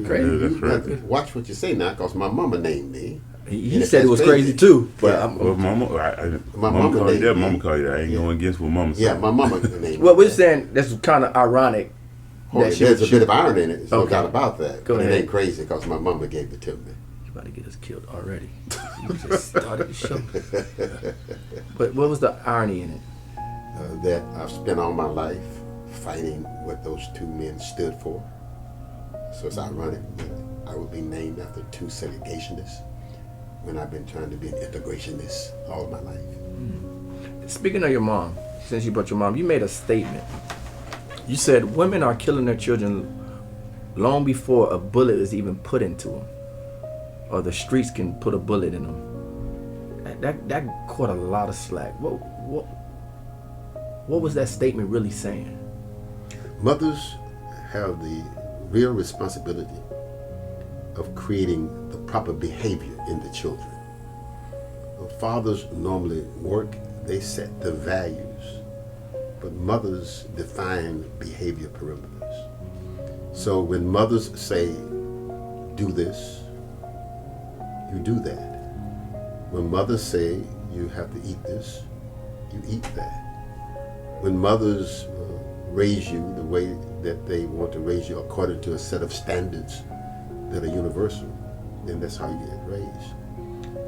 crazy. That's You have crazy. to watch what you say now, because my mama named me. He said it was crazy too, but Yeah. Well, mama called you that. Mama called you that. I ain't going against what mama said. Yeah, my mama named me. well, we're saying that's kind of ironic. There's a bit of irony in it. There's no Okay. doubt about that. Go But ahead. it ain't crazy because my mama gave it to me. You about to get us killed already. You just started the show. But what was the irony in it? That I've spent all my life fighting what those two men stood for. So it's ironic that I would be named after two segregationists when I've been trying to be an integrationist all my life. Speaking of your mom, since you brought your mom, you made a statement. You said women are killing their children long before a bullet is even put into them, or the streets can put a bullet in them. That caught a lot of slack. What was that statement really saying? Mothers have the real responsibility of creating the proper behavior in the children. Fathers normally work, they set the values, but mothers define behavior perimeters. So when mothers say, do this, you do that. When mothers say, you have to eat this, you eat that. When mothers raise you the way that they want to raise you according to a set of standards that are universal, then that's how you get raised.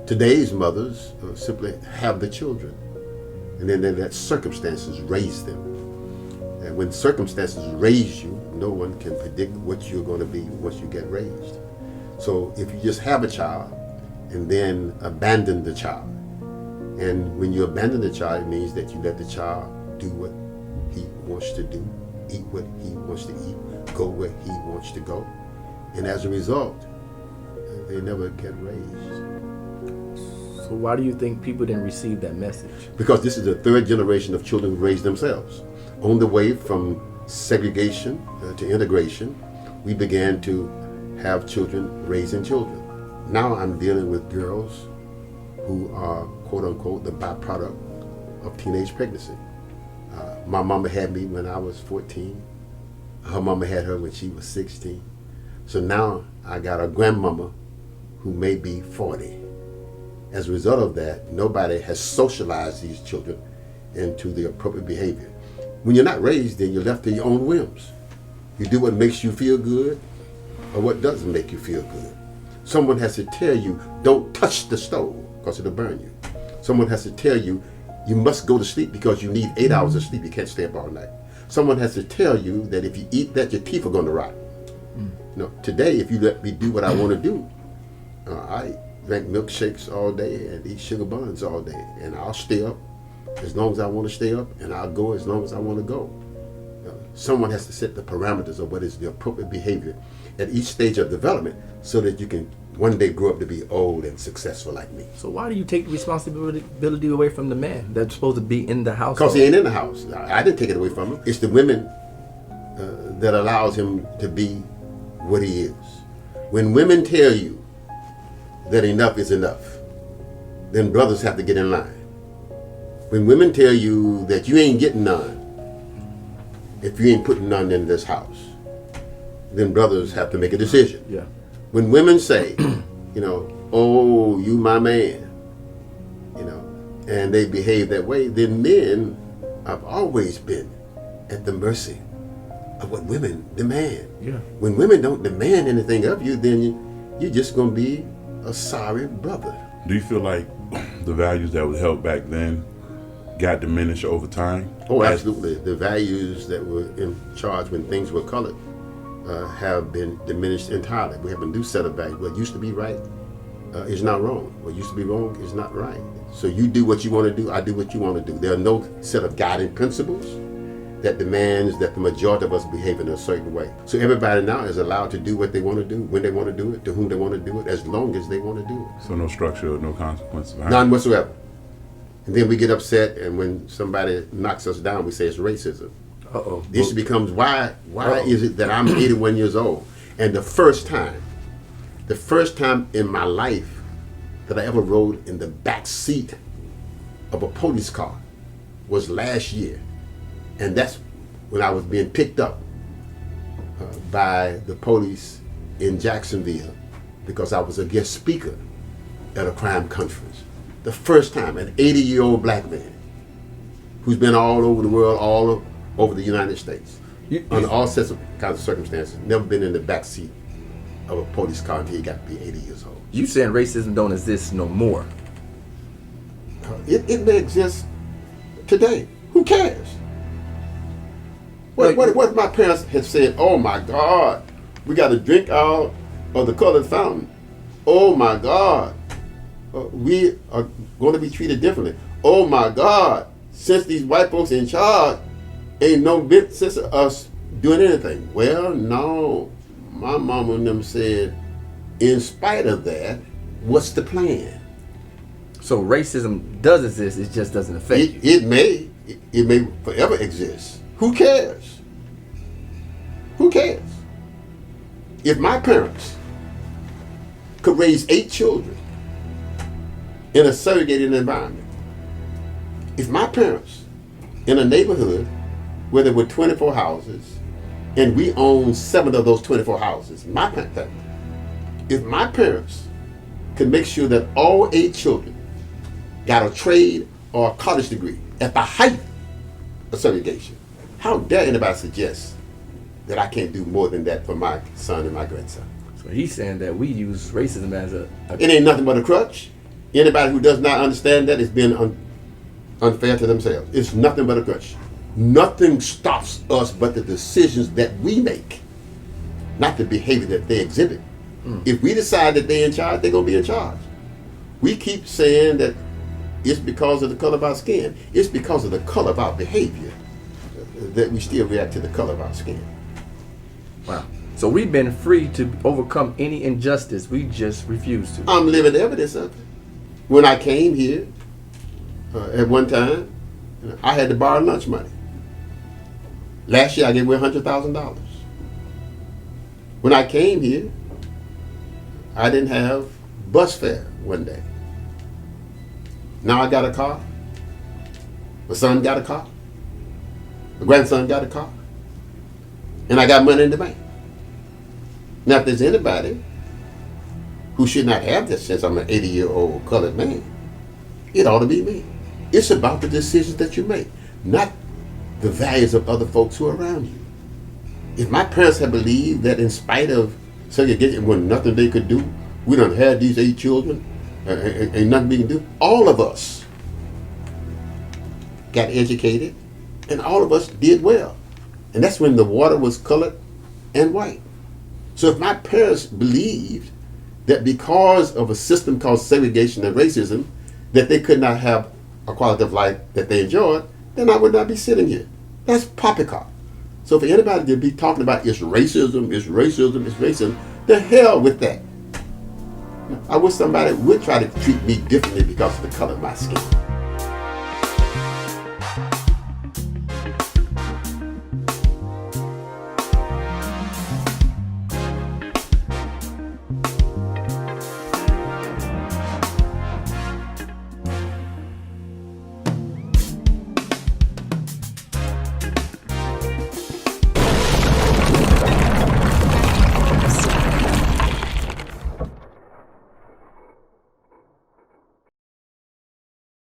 Today's mothers simply have the children, and then they let circumstances raise them. And when circumstances raise you, no one can predict what you're going to be once you get raised. So if you just have a child and then abandon the child, and when you abandon the child, it means that you let the child do what he wants to do, eat what he wants to eat, go where he wants to go. And as a result, they never get raised. So why do you think people didn't receive that message? Because this is the third generation of children who raised themselves. On the way from segregation to integration, we began to have children raising children. Now I'm dealing with girls who are, quote unquote, the byproduct of teenage pregnancy. My mama had me when I was 14. Her mama had her when she was 16. So now I got a grandmama who may be 40. As a result of that, nobody has socialized these children into the appropriate behavior. When you're not raised, then you're left to your own whims. You do what makes you feel good or what doesn't make you feel good. Someone has to tell you, don't touch the stove because it'll burn you. Someone has to tell you, you must go to sleep because you need 8 hours of sleep. You can't stay up all night. Someone has to tell you that if you eat that, your teeth are going to rot. Today, if you let me do what I want to do, I drink milkshakes all day and eat sugar buns all day. And I'll stay up as long as I want to stay up, and I'll go as long as I want to go. Someone has to set the parameters of what is the appropriate behavior at each stage of development so that you can one day grow up to be old and successful like me. So why do you take the responsibility away from the man that's supposed to be in the house? Because he ain't in the house. I didn't take it away from him. It's the women that allows him to be what he is. When women tell you that enough is enough, then brothers have to get in line. When women tell you that you ain't getting none if you ain't putting none in this house, then brothers have to make a decision. Yeah. When women say, oh, you my man, and they behave that way, then men have always been at the mercy of what women demand. Yeah. When women don't demand anything of you, then you're just going to be a sorry brother. Do you feel like the values that was held back then got diminished over time? Oh, absolutely. The values that were in charge when things were colored have been diminished entirely. We have a new set of values. What used to be right is not wrong. What used to be wrong is not right. So you do what you want to do, I do what you want to do. There are no set of guiding principles that demands that the majority of us behave in a certain way. So everybody now is allowed to do what they want to do, when they want to do it, to whom they want to do it, as long as they want to do it. So no structure, no consequences behind None whatsoever. And then we get upset, and when somebody knocks us down, we say it's racism. Uh-oh. The issue becomes, why is it that I'm 81 years old, and the first time in my life that I ever rode in the back seat of a police car was last year. And that's when I was being picked up by the police in Jacksonville because I was a guest speaker at a crime conference. The first time, an 80-year-old black man who's been all over the world, all over the United States, under all sorts of kinds of circumstances, never been in the back seat of a police car until he got to be 80 years old. You saying racism don't exist no more? It may exist today. Who cares? What if my parents had said, "Oh my God, we got to drink out of the colored fountain. Oh my God, we are going to be treated differently. Oh my God, since these white folks in charge, ain't no bit sense of us doing anything." Well, no. My mama and them said, in spite of that, what's the plan? So racism does exist, it just doesn't affect you. It may forever exist. Who cares? Who cares? If my parents could raise 8 children in a segregated environment, if my parents in a neighborhood where there were 24 houses and we own 7 of those 24 houses, my parents, if my parents could make sure that all 8 children got a trade or a college degree at the height of segregation, how dare anybody suggest that I can't do more than that for my son and my grandson? So he's saying that we use racism as a It ain't nothing but a crutch. Anybody who does not understand that is being unfair to themselves. It's nothing but a crutch. Nothing stops us but the decisions that we make, not the behavior that they exhibit. If we decide that they're in charge, they're going to be in charge. We keep saying that it's because of the color of our skin. It's because of the color of our behavior that we still react to the color of our skin. Wow. So we've been free to overcome any injustice. We just refuse to. I'm living evidence of it. When I came here, at one time, I had to borrow lunch money. Last year I gave away $100,000. When I came here, I didn't have bus fare one day. Now I got a car. My son got a car. My grandson got a car. And I got money in the bank. Now if there's anybody who should not have this since I'm an 80-year-old colored man, it ought to be me. It's about the decisions that you make, not the values of other folks who are around you. If my parents had believed that in spite of segregation, when nothing they could do, we done had these 8 children, ain't nothing we can do, all of us got educated, and all of us did well. And that's when the water was colored and white. So if my parents believed that because of a system called segregation and racism, that they could not have a quality of life that they enjoyed, then I would not be sitting here. That's poppycock. So for anybody to be talking about it's racism, the hell with that. I wish somebody would try to treat me differently because of the color of my skin.